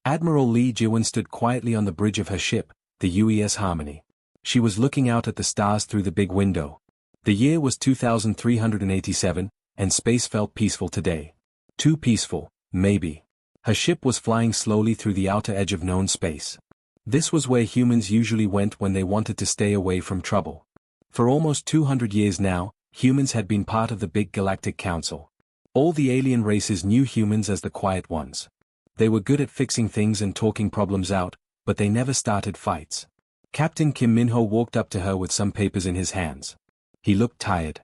Admiral Lee Jiwon stood quietly on the bridge of her ship, the UES Harmony. She was looking out at the stars through the big window. The year was 2387, and space felt peaceful today. Too peaceful, maybe. Her ship was flying slowly through the outer edge of known space. This was where humans usually went when they wanted to stay away from trouble. For almost 200 years now, humans had been part of the big Galactic Council. All the alien races knew humans as the quiet ones. They were good at fixing things and talking problems out, but they never started fights. Captain Kim Min-ho walked up to her with some papers in his hands. He looked tired.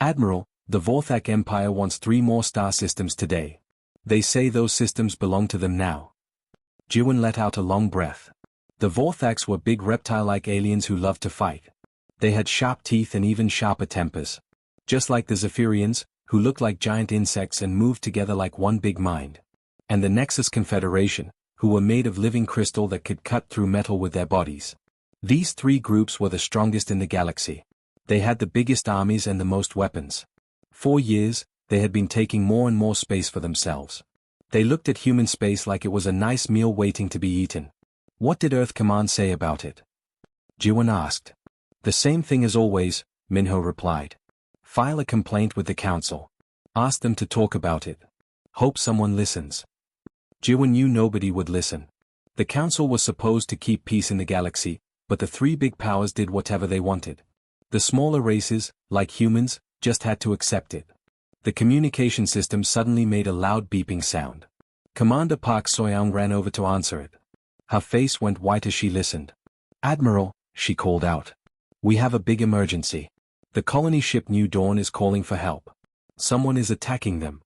Admiral, the Vorthak Empire wants 3 more star systems today. They say those systems belong to them now. Jiwon let out a long breath. The Vorthaks were big reptile-like aliens who loved to fight. They had sharp teeth and even sharper tempers. Just like the Zephyrians, who looked like giant insects and moved together like one big mind. And the Nexus Confederation, who were made of living crystal that could cut through metal with their bodies. These 3 groups were the strongest in the galaxy. They had the biggest armies and the most weapons. For years, they had been taking more and more space for themselves. They looked at human space like it was a nice meal waiting to be eaten. What did Earth Command say about it? Jiwon asked. The same thing as always, Minho replied. File a complaint with the council. Ask them to talk about it. Hope someone listens. Jiwon knew nobody would listen. The council was supposed to keep peace in the galaxy, but the 3 big powers did whatever they wanted. The smaller races, like humans, just had to accept it. The communication system suddenly made a loud beeping sound. Commander Park Soyoung ran over to answer it. Her face went white as she listened. Admiral, she called out. We have a big emergency. The colony ship New Dawn is calling for help. Someone is attacking them.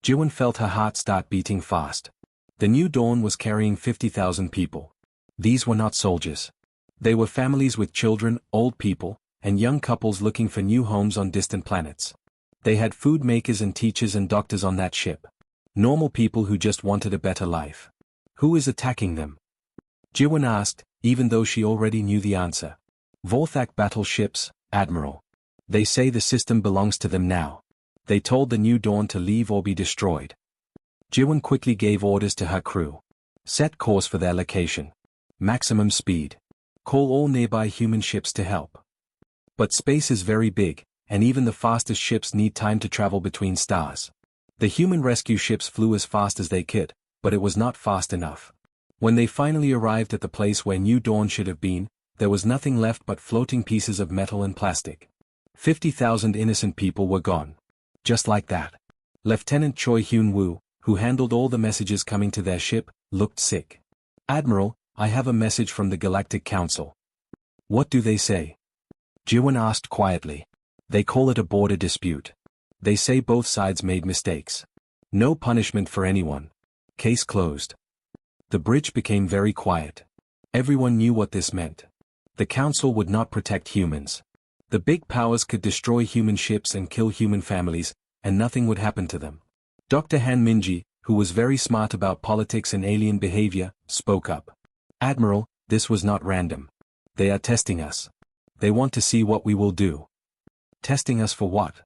Jiwon felt her heart start beating fast. The New Dawn was carrying 50,000 people. These were not soldiers. They were families with children, old people, and young couples looking for new homes on distant planets. They had food makers and teachers and doctors on that ship. Normal people who just wanted a better life. Who is attacking them? Jiwon asked, even though she already knew the answer. Vorthak battleships, Admiral. They say the system belongs to them now. They told the New Dawn to leave or be destroyed. Jiwon quickly gave orders to her crew. Set course for their location. Maximum speed. Call all nearby human ships to help. But space is very big, and even the fastest ships need time to travel between stars. The human rescue ships flew as fast as they could, but it was not fast enough. When they finally arrived at the place where New Dawn should have been, there was nothing left but floating pieces of metal and plastic. 50,000 innocent people were gone. Just like that. Lieutenant Choi Hyun-woo, who handled all the messages coming to their ship, looked sick. Admiral, I have a message from the Galactic Council. What do they say? Jiwon asked quietly. They call it a border dispute. They say both sides made mistakes. No punishment for anyone. Case closed. The bridge became very quiet. Everyone knew what this meant. The Council would not protect humans. The big powers could destroy human ships and kill human families, and nothing would happen to them. Dr. Han Minji, who was very smart about politics and alien behavior, spoke up. Admiral, this was not random. They are testing us. They want to see what we will do. Testing us for what?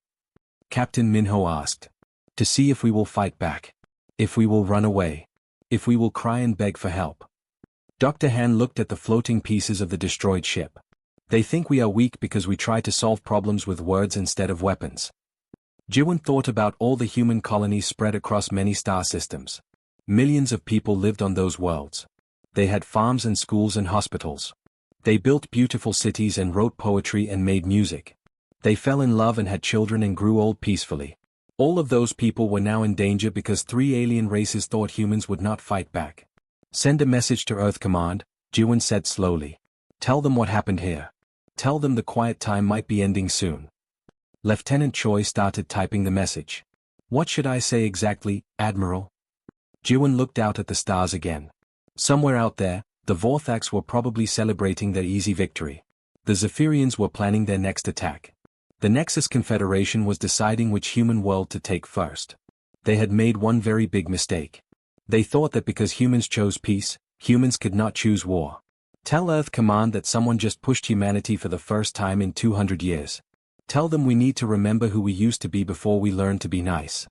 Captain Minho asked. To see if we will fight back. If we will run away. If we will cry and beg for help. Dr. Han looked at the floating pieces of the destroyed ship. They think we are weak because we try to solve problems with words instead of weapons. Jiwon thought about all the human colonies spread across many star systems. Millions of people lived on those worlds. They had farms and schools and hospitals. They built beautiful cities and wrote poetry and made music. They fell in love and had children and grew old peacefully. All of those people were now in danger because 3 alien races thought humans would not fight back. Send a message to Earth Command, Jiwon said slowly. Tell them what happened here. Tell them the quiet time might be ending soon. Lieutenant Choi started typing the message. What should I say exactly, Admiral? Jiwon looked out at the stars again. Somewhere out there, the Vorthaks were probably celebrating their easy victory. The Zephyrians were planning their next attack. The Nexus Confederation was deciding which human world to take first. They had made one very big mistake. They thought that because humans chose peace, humans could not choose war. Tell Earth Command that someone just pushed humanity for the first time in 200 years. Tell them we need to remember who we used to be before we learned to be nice.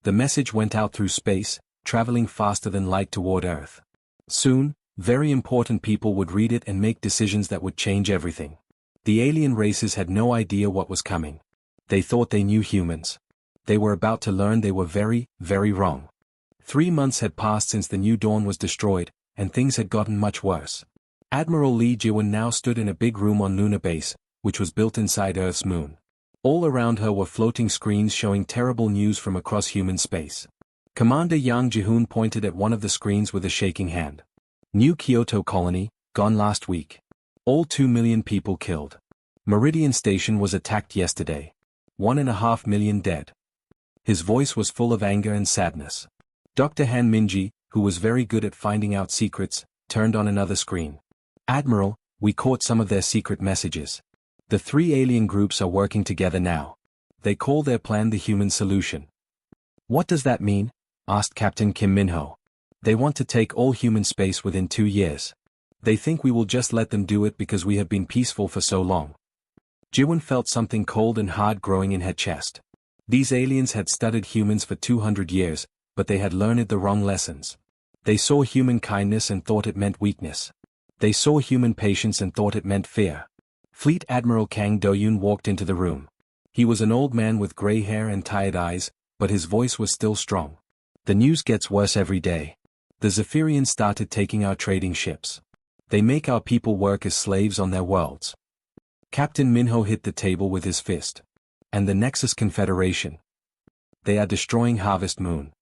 The message went out through space, traveling faster than light toward Earth. Soon, very important people would read it and make decisions that would change everything. The alien races had no idea what was coming. They thought they knew humans. They were about to learn they were very, very wrong. 3 months had passed since the New Dawn was destroyed, and things had gotten much worse. Admiral Lee Jiwon now stood in a big room on Lunar Base, which was built inside Earth's moon. All around her were floating screens showing terrible news from across human space. Commander Yang Ji-hoon pointed at one of the screens with a shaking hand. New Kyoto colony, gone last week. All 2 million people killed. Meridian Station was attacked yesterday. 1.5 million dead. His voice was full of anger and sadness. Dr. Han Minji, who was very good at finding out secrets, turned on another screen. Admiral, we caught some of their secret messages. The 3 alien groups are working together now. They call their plan the human solution. What does that mean? Asked Captain Kim Min-ho. They want to take all human space within 2 years. They think we will just let them do it because we have been peaceful for so long. Jiwon felt something cold and hard growing in her chest. These aliens had studied humans for 200 years, but they had learned the wrong lessons. They saw human kindness and thought it meant weakness. They saw human patience and thought it meant fear. Fleet Admiral Kang Do-yoon walked into the room. He was an old man with gray hair and tired eyes, but his voice was still strong. The news gets worse every day. The Zephyrians started taking our trading ships. They make our people work as slaves on their worlds. Captain Minho hit the table with his fist. And the Nexus Confederation. They are destroying Harvest Moon.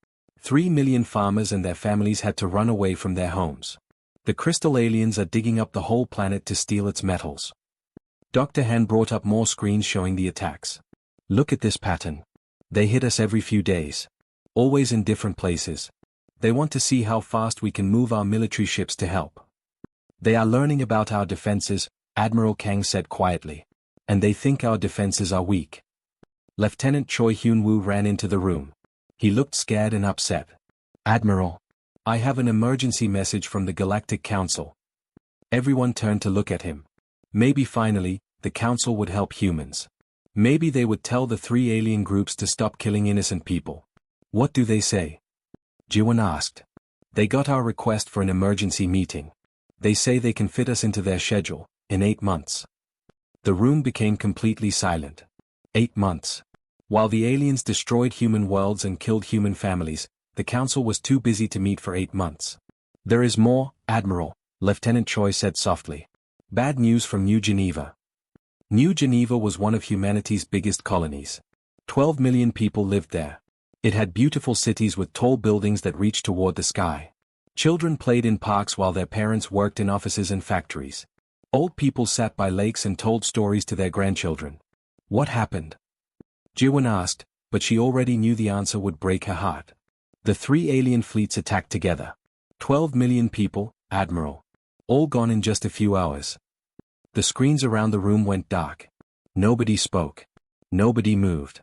3 million farmers and their families had to run away from their homes. The crystal aliens are digging up the whole planet to steal its metals. Dr. Han brought up more screens showing the attacks. Look at this pattern. They hit us every few days. Always in different places. They want to see how fast we can move our military ships to help. They are learning about our defenses, Admiral Kang said quietly. And they think our defenses are weak. Lieutenant Choi Hyun-woo ran into the room. He looked scared and upset. Admiral, I have an emergency message from the Galactic Council. Everyone turned to look at him. Maybe finally, the Council would help humans. Maybe they would tell the 3 alien groups to stop killing innocent people. What do they say? Jiwon asked. They got our request for an emergency meeting. They say they can fit us into their schedule, in 8 months. The room became completely silent. 8 months. While the aliens destroyed human worlds and killed human families, the Council was too busy to meet for 8 months. There is more, Admiral, Lieutenant Choi said softly. Bad news from New Geneva. New Geneva was one of humanity's biggest colonies. 12 million people lived there. It had beautiful cities with tall buildings that reached toward the sky. Children played in parks while their parents worked in offices and factories. Old people sat by lakes and told stories to their grandchildren. What happened? Jiwon asked, but she already knew the answer would break her heart. The 3 alien fleets attacked together. 12 million people, Admiral. All gone in just a few hours. The screens around the room went dark. Nobody spoke. Nobody moved.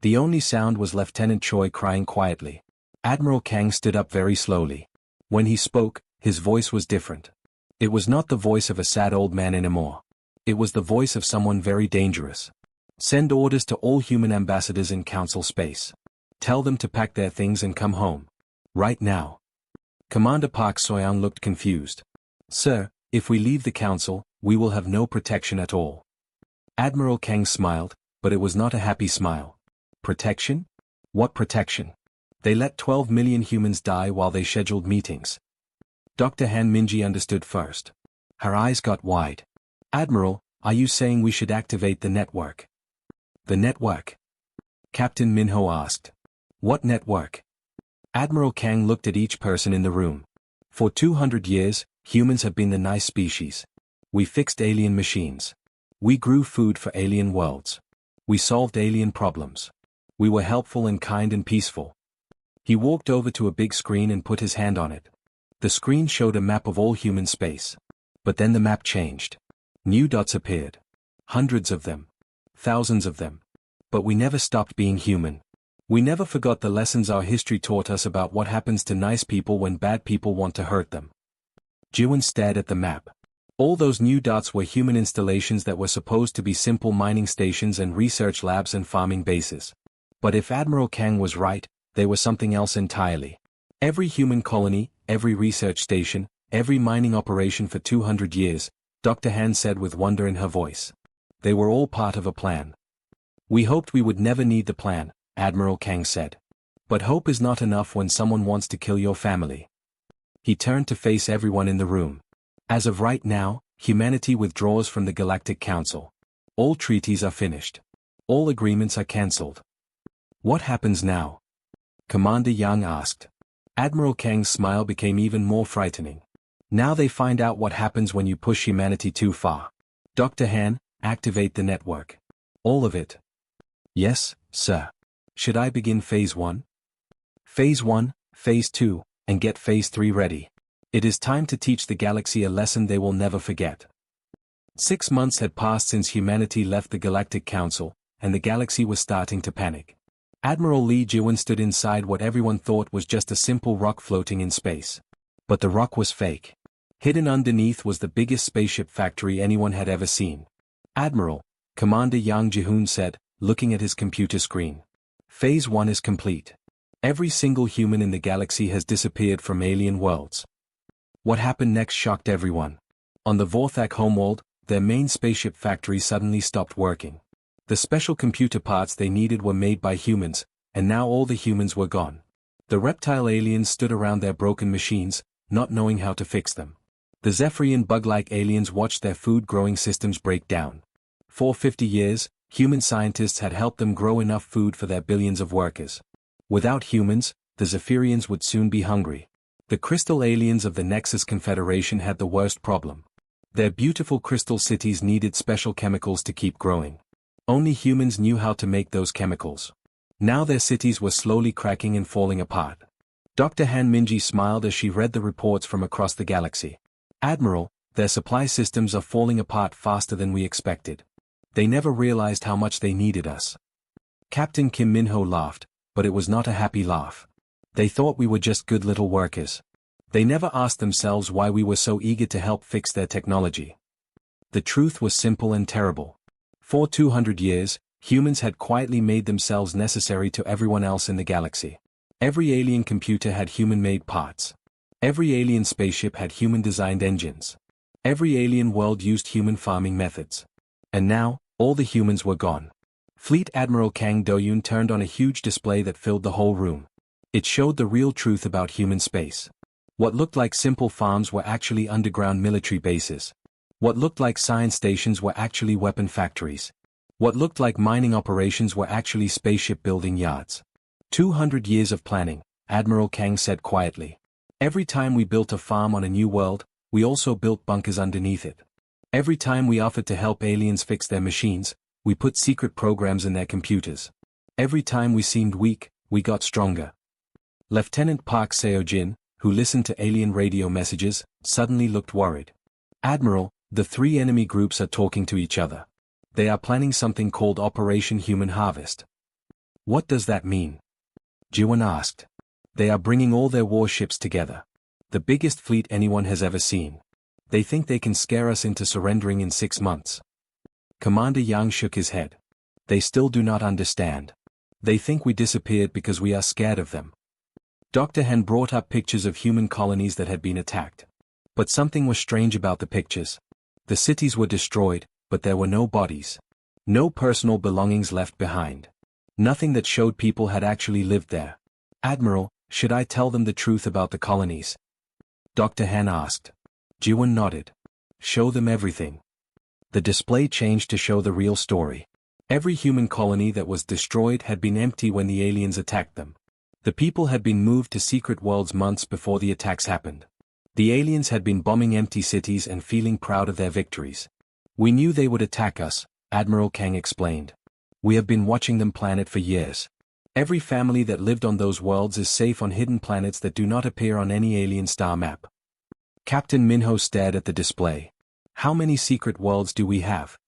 The only sound was Lieutenant Choi crying quietly. Admiral Kang stood up very slowly. When he spoke, his voice was different. It was not the voice of a sad old man anymore. It was the voice of someone very dangerous. Send orders to all human ambassadors in Council space. Tell them to pack their things and come home. Right now. Commander Park Soyeon looked confused. Sir, if we leave the Council, we will have no protection at all. Admiral Kang smiled, but it was not a happy smile. Protection? What protection? They let 12 million humans die while they scheduled meetings. Dr. Han Minji understood first. Her eyes got wide. Admiral, are you saying we should activate the network? The network? Captain Minho asked. What network? Admiral Kang looked at each person in the room. For 200 years, humans have been the nice species. We fixed alien machines. We grew food for alien worlds. We solved alien problems. We were helpful and kind and peaceful. He walked over to a big screen and put his hand on it. The screen showed a map of all human space. But then the map changed. New dots appeared. Hundreds of them. Thousands of them. But we never stopped being human. We never forgot the lessons our history taught us about what happens to nice people when bad people want to hurt them. Jiwon stared at the map. All those new dots were human installations that were supposed to be simple mining stations and research labs and farming bases. But if Admiral Kang was right, they were something else entirely. Every human colony, every research station, every mining operation for 200 years, Dr. Han said with wonder in her voice. They were all part of a plan. We hoped we would never need the plan, Admiral Kang said. But hope is not enough when someone wants to kill your family. He turned to face everyone in the room. As of right now, humanity withdraws from the Galactic Council. All treaties are finished. All agreements are cancelled. What happens now? Commander Yang asked. Admiral Kang's smile became even more frightening. Now they find out what happens when you push humanity too far. Dr. Han, activate the network. All of it. Yes, sir. Should I begin Phase 1? Phase 1, Phase 2, and get Phase 3 ready. It is time to teach the galaxy a lesson they will never forget. 6 months had passed since humanity left the Galactic Council, and the galaxy was starting to panic. Admiral Lee Jiwon stood inside what everyone thought was just a simple rock floating in space. But the rock was fake. Hidden underneath was the biggest spaceship factory anyone had ever seen. Admiral, Commander Yang Ji-hoon said, looking at his computer screen. Phase 1 is complete. Every single human in the galaxy has disappeared from alien worlds. What happened next shocked everyone. On the Vorthak homeworld, their main spaceship factory suddenly stopped working. The special computer parts they needed were made by humans, and now all the humans were gone. The reptile aliens stood around their broken machines, not knowing how to fix them. The Zephyrian bug-like aliens watched their food-growing systems break down. For 50 years, human scientists had helped them grow enough food for their billions of workers. Without humans, the Zephyrians would soon be hungry. The crystal aliens of the Nexus Confederation had the worst problem. Their beautiful crystal cities needed special chemicals to keep growing. Only humans knew how to make those chemicals. Now their cities were slowly cracking and falling apart. Dr. Han Minji smiled as she read the reports from across the galaxy. Admiral, their supply systems are falling apart faster than we expected. They never realized how much they needed us. Captain Kim Min-ho laughed, but it was not a happy laugh. They thought we were just good little workers. They never asked themselves why we were so eager to help fix their technology. The truth was simple and terrible. For 200 years, humans had quietly made themselves necessary to everyone else in the galaxy. Every alien computer had human-made parts. Every alien spaceship had human-designed engines. Every alien world used human farming methods. And now, all the humans were gone. Fleet Admiral Kang Do-yoon turned on a huge display that filled the whole room. It showed the real truth about human space. What looked like simple farms were actually underground military bases. What looked like science stations were actually weapon factories. What looked like mining operations were actually spaceship building yards. 200 years of planning, Admiral Kang said quietly. Every time we built a farm on a new world, we also built bunkers underneath it. Every time we offered to help aliens fix their machines, we put secret programs in their computers. Every time we seemed weak, we got stronger. Lieutenant Park Seo-jin, who listened to alien radio messages, suddenly looked worried. Admiral, the 3 enemy groups are talking to each other. They are planning something called Operation Human Harvest. What does that mean? Jiwon asked. They are bringing all their warships together. The biggest fleet anyone has ever seen. They think they can scare us into surrendering in 6 months. Commander Yang shook his head. They still do not understand. They think we disappeared because we are scared of them. Dr. Han brought up pictures of human colonies that had been attacked. But something was strange about the pictures. The cities were destroyed, but there were no bodies. No personal belongings left behind. Nothing that showed people had actually lived there. Admiral, should I tell them the truth about the colonies? Dr. Han asked. Jiwon nodded. Show them everything. The display changed to show the real story. Every human colony that was destroyed had been empty when the aliens attacked them. The people had been moved to secret worlds months before the attacks happened. The aliens had been bombing empty cities and feeling proud of their victories. We knew they would attack us, Admiral Kang explained. We have been watching them plan it for years. Every family that lived on those worlds is safe on hidden planets that do not appear on any alien star map. Captain Minho stared at the display. How many secret worlds do we have?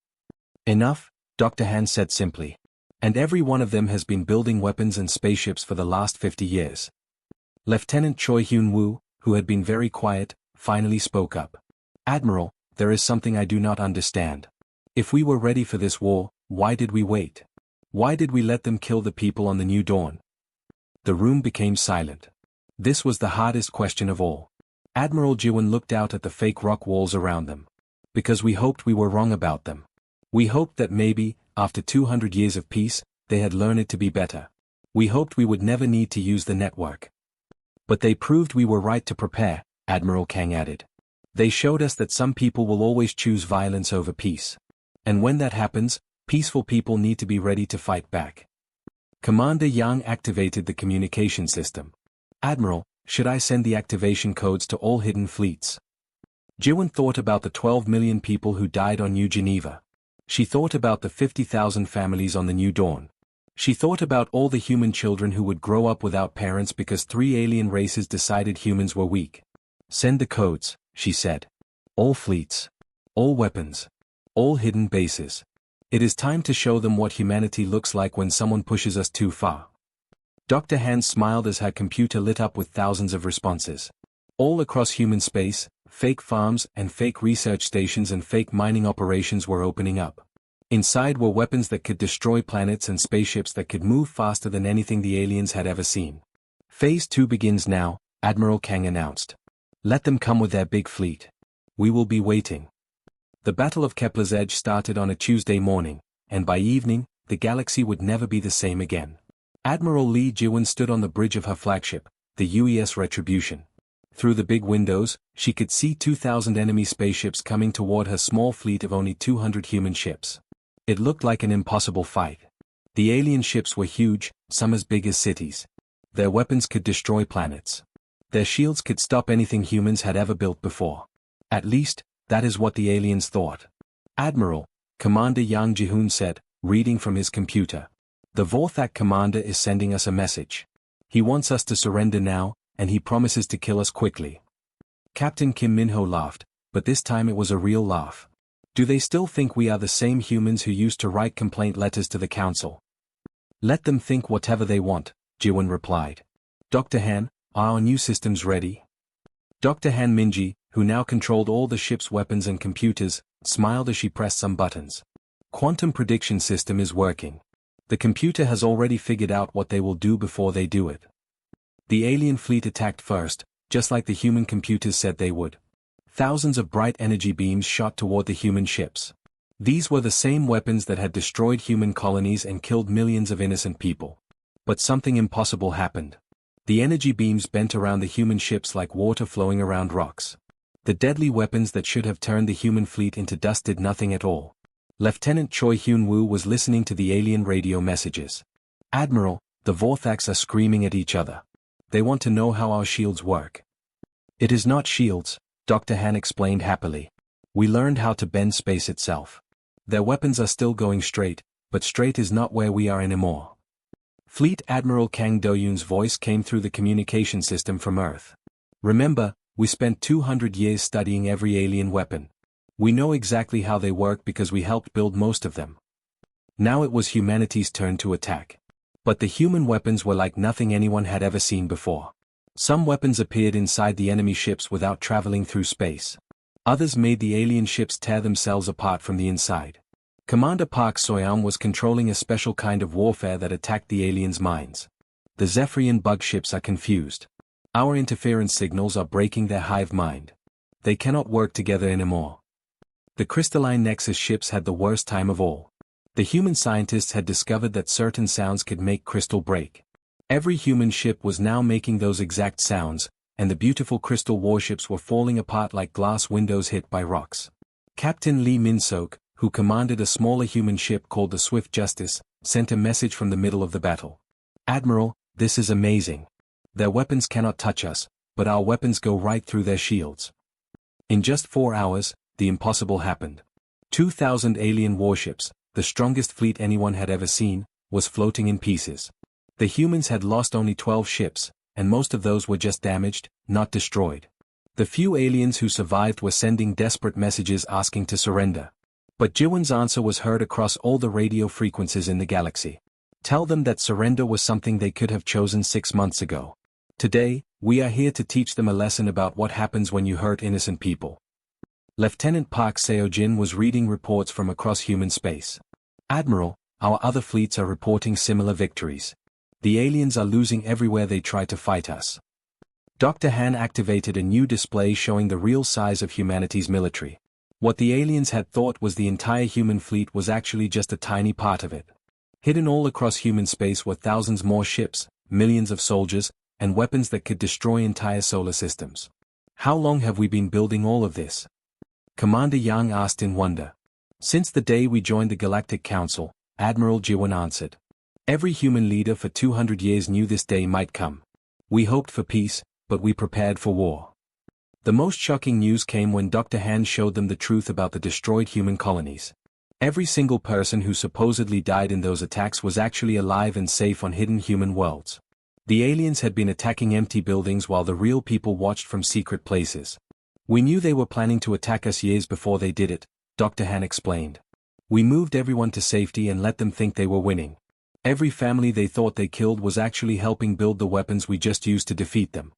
Enough, Dr. Han said simply. And every one of them has been building weapons and spaceships for the last 50 years. Lieutenant Choi Hyun-woo, who had been very quiet, finally spoke up. Admiral, there is something I do not understand. If we were ready for this war, why did we wait? Why did we let them kill the people on the New Dawn? The room became silent. This was the hardest question of all. Admiral Jiwon looked out at the fake rock walls around them. Because we hoped we were wrong about them. We hoped that maybe, after 200 years of peace, they had learned to be better. We hoped we would never need to use the network. But they proved we were right to prepare, Admiral Kang added. They showed us that some people will always choose violence over peace. And when that happens, peaceful people need to be ready to fight back. Commander Yang activated the communication system. Admiral, should I send the activation codes to all hidden fleets? Jiwon thought about the 12 million people who died on New Geneva. She thought about the 50,000 families on the New Dawn. She thought about all the human children who would grow up without parents because 3 alien races decided humans were weak. Send the codes, she said. All fleets. All weapons. All hidden bases. It is time to show them what humanity looks like when someone pushes us too far. Dr. Han smiled as her computer lit up with thousands of responses. All across human space, fake farms and fake research stations and fake mining operations were opening up. Inside were weapons that could destroy planets and spaceships that could move faster than anything the aliens had ever seen. Phase 2 begins now, Admiral Kang announced. Let them come with their big fleet. We will be waiting. The Battle of Kepler's Edge started on a Tuesday morning, and by evening, the galaxy would never be the same again. Admiral Lee Jiwon stood on the bridge of her flagship, the UES Retribution. Through the big windows, she could see 2,000 enemy spaceships coming toward her small fleet of only 200 human ships. It looked like an impossible fight. The alien ships were huge, some as big as cities. Their weapons could destroy planets. Their shields could stop anything humans had ever built before. At least, that is what the aliens thought. Admiral, Commander Yang Ji-hoon said, reading from his computer. The Vorthak commander is sending us a message. He wants us to surrender now, and he promises to kill us quickly. Captain Kim Min-ho laughed, but this time it was a real laugh. Do they still think we are the same humans who used to write complaint letters to the council? Let them think whatever they want, Jiwon replied. Dr. Han, are our new systems ready? Dr. Han Minji, who now controlled all the ship's weapons and computers, smiled as she pressed some buttons. Quantum prediction system is working. The computer has already figured out what they will do before they do it. The alien fleet attacked first, just like the human computers said they would. Thousands of bright energy beams shot toward the human ships. These were the same weapons that had destroyed human colonies and killed millions of innocent people. But something impossible happened. The energy beams bent around the human ships like water flowing around rocks. The deadly weapons that should have turned the human fleet into dust did nothing at all. Lieutenant Choi Hyun-woo was listening to the alien radio messages. Admiral, the Vorthaks are screaming at each other. They want to know how our shields work. It is not shields, Dr. Han explained happily. We learned how to bend space itself. Their weapons are still going straight, but straight is not where we are anymore. Fleet Admiral Kang Do-yoon's voice came through the communication system from Earth. Remember, we spent 200 years studying every alien weapon. We know exactly how they work because we helped build most of them. Now it was humanity's turn to attack. But the human weapons were like nothing anyone had ever seen before. Some weapons appeared inside the enemy ships without traveling through space. Others made the alien ships tear themselves apart from the inside. Commander Park Soyam was controlling a special kind of warfare that attacked the aliens' minds. The Zephyrian bug ships are confused. Our interference signals are breaking their hive mind. They cannot work together anymore. The crystalline Nexus ships had the worst time of all. The human scientists had discovered that certain sounds could make crystal break. Every human ship was now making those exact sounds, and the beautiful crystal warships were falling apart like glass windows hit by rocks. Captain Lee Min-sok, who commanded a smaller human ship called the Swift Justice, sent a message from the middle of the battle. Admiral, this is amazing. Their weapons cannot touch us, but our weapons go right through their shields. In just 4 hours, the impossible happened. 2,000 alien warships, the strongest fleet anyone had ever seen, was floating in pieces. The humans had lost only 12 ships, and most of those were just damaged, not destroyed. The few aliens who survived were sending desperate messages asking to surrender. But Jiwon's answer was heard across all the radio frequencies in the galaxy. Tell them that surrender was something they could have chosen 6 months ago. Today, we are here to teach them a lesson about what happens when you hurt innocent people. Lieutenant Park Seo-jin was reading reports from across human space. Admiral, our other fleets are reporting similar victories. The aliens are losing everywhere they try to fight us. Dr. Han activated a new display showing the real size of humanity's military. What the aliens had thought was the entire human fleet was actually just a tiny part of it. Hidden all across human space were thousands more ships, millions of soldiers, and weapons that could destroy entire solar systems. How long have we been building all of this? Commander Yang asked in wonder. Since the day we joined the Galactic Council, Admiral Jiwon answered. Every human leader for 200 years knew this day might come. We hoped for peace, but we prepared for war. The most shocking news came when Dr. Han showed them the truth about the destroyed human colonies. Every single person who supposedly died in those attacks was actually alive and safe on hidden human worlds. The aliens had been attacking empty buildings while the real people watched from secret places. We knew they were planning to attack us years before they did it, Dr. Han explained. We moved everyone to safety and let them think they were winning. Every family they thought they killed was actually helping build the weapons we just used to defeat them.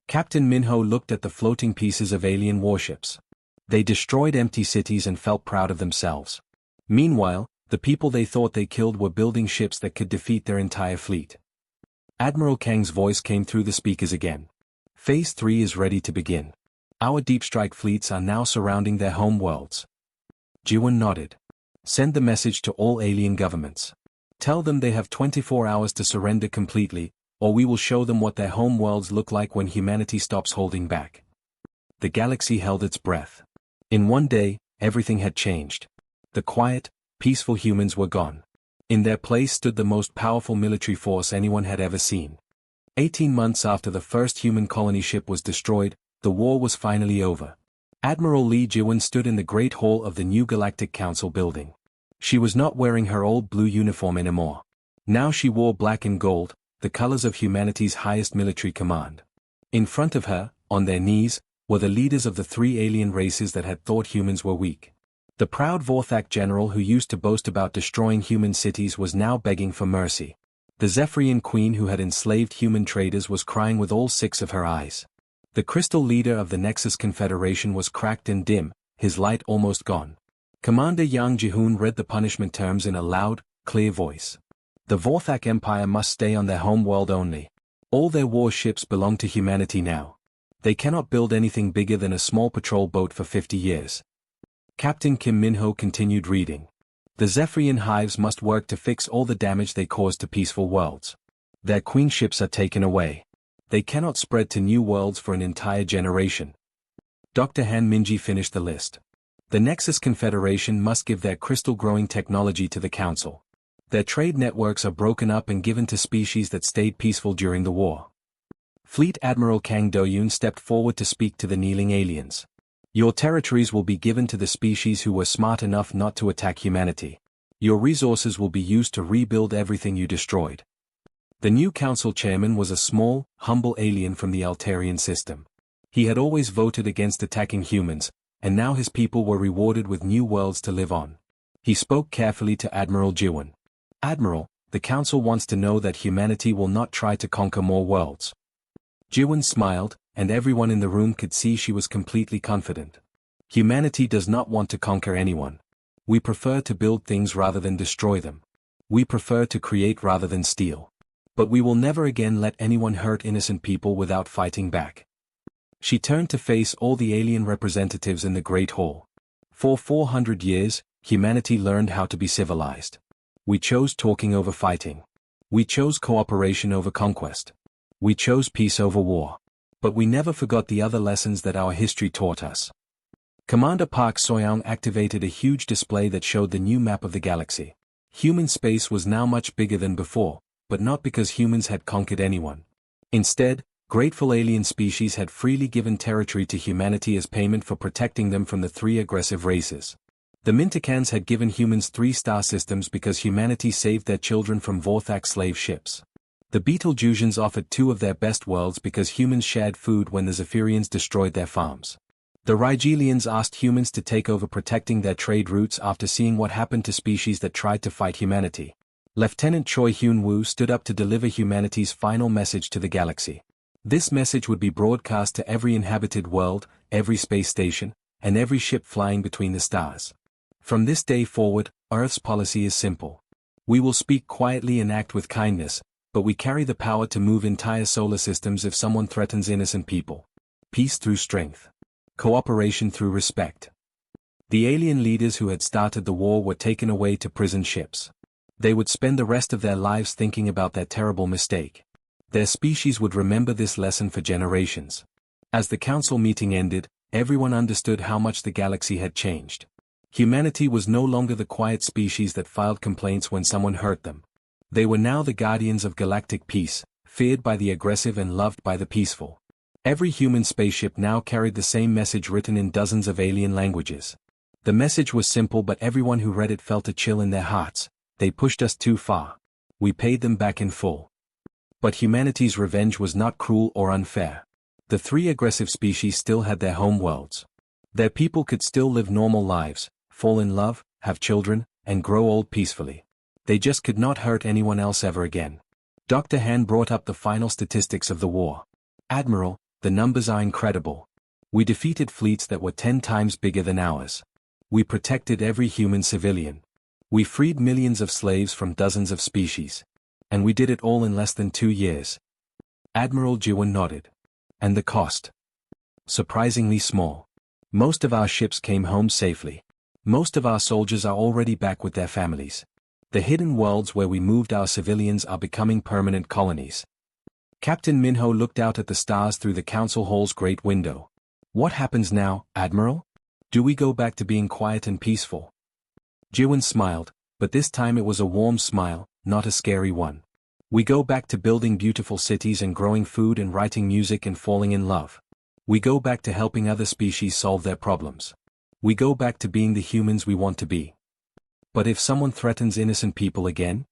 Captain Minho looked at the floating pieces of alien warships. They destroyed empty cities and felt proud of themselves. Meanwhile, the people they thought they killed were building ships that could defeat their entire fleet. Admiral Kang's voice came through the speakers again. Phase 3 is ready to begin. Our deep strike fleets are now surrounding their home worlds. Jiwon nodded. Send the message to all alien governments. Tell them they have 24 hours to surrender completely, or we will show them what their home worlds look like when humanity stops holding back. The galaxy held its breath. In one day, everything had changed. The quiet, peaceful humans were gone. In their place stood the most powerful military force anyone had ever seen. 18 months after the first human colony ship was destroyed, the war was finally over. Admiral Lee Jiwon stood in the Great Hall of the new Galactic Council building. She was not wearing her old blue uniform anymore. Now she wore black and gold, the colors of humanity's highest military command. In front of her, on their knees, were the leaders of the 3 alien races that had thought humans were weak. The proud Vorthak general who used to boast about destroying human cities was now begging for mercy. The Zephyrian queen who had enslaved human traders was crying with all 6 of her eyes. The crystal leader of the Nexus Confederation was cracked and dim, his light almost gone. Commander Yang Ji-hoon read the punishment terms in a loud, clear voice. The Vorthak Empire must stay on their home world only. All their warships belong to humanity now. They cannot build anything bigger than a small patrol boat for 50 years. Captain Kim Min-ho continued reading. The Zephyrian hives must work to fix all the damage they caused to peaceful worlds. Their queen ships are taken away. They cannot spread to new worlds for an entire generation. Dr. Han Minji finished the list. The Nexus Confederation must give their crystal-growing technology to the Council. Their trade networks are broken up and given to species that stayed peaceful during the war. Fleet Admiral Kang Do-yoon stepped forward to speak to the kneeling aliens. Your territories will be given to the species who were smart enough not to attack humanity. Your resources will be used to rebuild everything you destroyed. The new council chairman was a small, humble alien from the Altarian system. He had always voted against attacking humans, and now his people were rewarded with new worlds to live on. He spoke carefully to Admiral Jiwon. Admiral, the Council wants to know that humanity will not try to conquer more worlds. Jiwon smiled, and everyone in the room could see she was completely confident. Humanity does not want to conquer anyone. We prefer to build things rather than destroy them. We prefer to create rather than steal. But we will never again let anyone hurt innocent people without fighting back. She turned to face all the alien representatives in the Great Hall. For 400 years, humanity learned how to be civilized. We chose talking over fighting. We chose cooperation over conquest. We chose peace over war. But we never forgot the other lessons that our history taught us. Commander Park Soyoung activated a huge display that showed the new map of the galaxy. Human space was now much bigger than before, but not because humans had conquered anyone. Instead, grateful alien species had freely given territory to humanity as payment for protecting them from the 3 aggressive races. The Mintakans had given humans 3 star systems because humanity saved their children from Vorthak slave ships. The Betelgeusians offered 2 of their best worlds because humans shared food when the Zephyrians destroyed their farms. The Rigelians asked humans to take over protecting their trade routes after seeing what happened to species that tried to fight humanity. Lieutenant Choi Hyun-woo stood up to deliver humanity's final message to the galaxy. This message would be broadcast to every inhabited world, every space station, and every ship flying between the stars. From this day forward, Earth's policy is simple. We will speak quietly and act with kindness, but we carry the power to move entire solar systems if someone threatens innocent people. Peace through strength. Cooperation through respect. The alien leaders who had started the war were taken away to prison ships. They would spend the rest of their lives thinking about their terrible mistake. Their species would remember this lesson for generations. As the council meeting ended, everyone understood how much the galaxy had changed. Humanity was no longer the quiet species that filed complaints when someone hurt them. They were now the guardians of galactic peace, feared by the aggressive and loved by the peaceful. Every human spaceship now carried the same message written in dozens of alien languages. The message was simple, but everyone who read it felt a chill in their hearts. They pushed us too far. We paid them back in full. But humanity's revenge was not cruel or unfair. The three aggressive species still had their home worlds. Their people could still live normal lives, fall in love, have children, and grow old peacefully. They just could not hurt anyone else ever again. Dr. Han brought up the final statistics of the war. Admiral, the numbers are incredible. We defeated fleets that were 10 times bigger than ours. We protected every human civilian. We freed millions of slaves from dozens of species. And we did it all in less than 2 years. Admiral Jiwon nodded. And the cost? Surprisingly small. Most of our ships came home safely. Most of our soldiers are already back with their families. The hidden worlds where we moved our civilians are becoming permanent colonies. Captain Minho looked out at the stars through the council hall's great window. What happens now, Admiral? Do we go back to being quiet and peaceful? Jiwon smiled, but this time it was a warm smile, not a scary one. We go back to building beautiful cities and growing food and writing music and falling in love. We go back to helping other species solve their problems. We go back to being the humans we want to be. But if someone threatens innocent people again?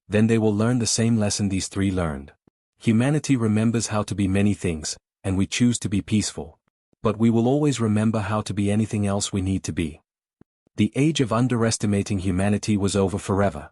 Then they will learn the same lesson these three learned. Humanity remembers how to be many things, and we choose to be peaceful. But we will always remember how to be anything else we need to be. The age of underestimating humanity was over forever.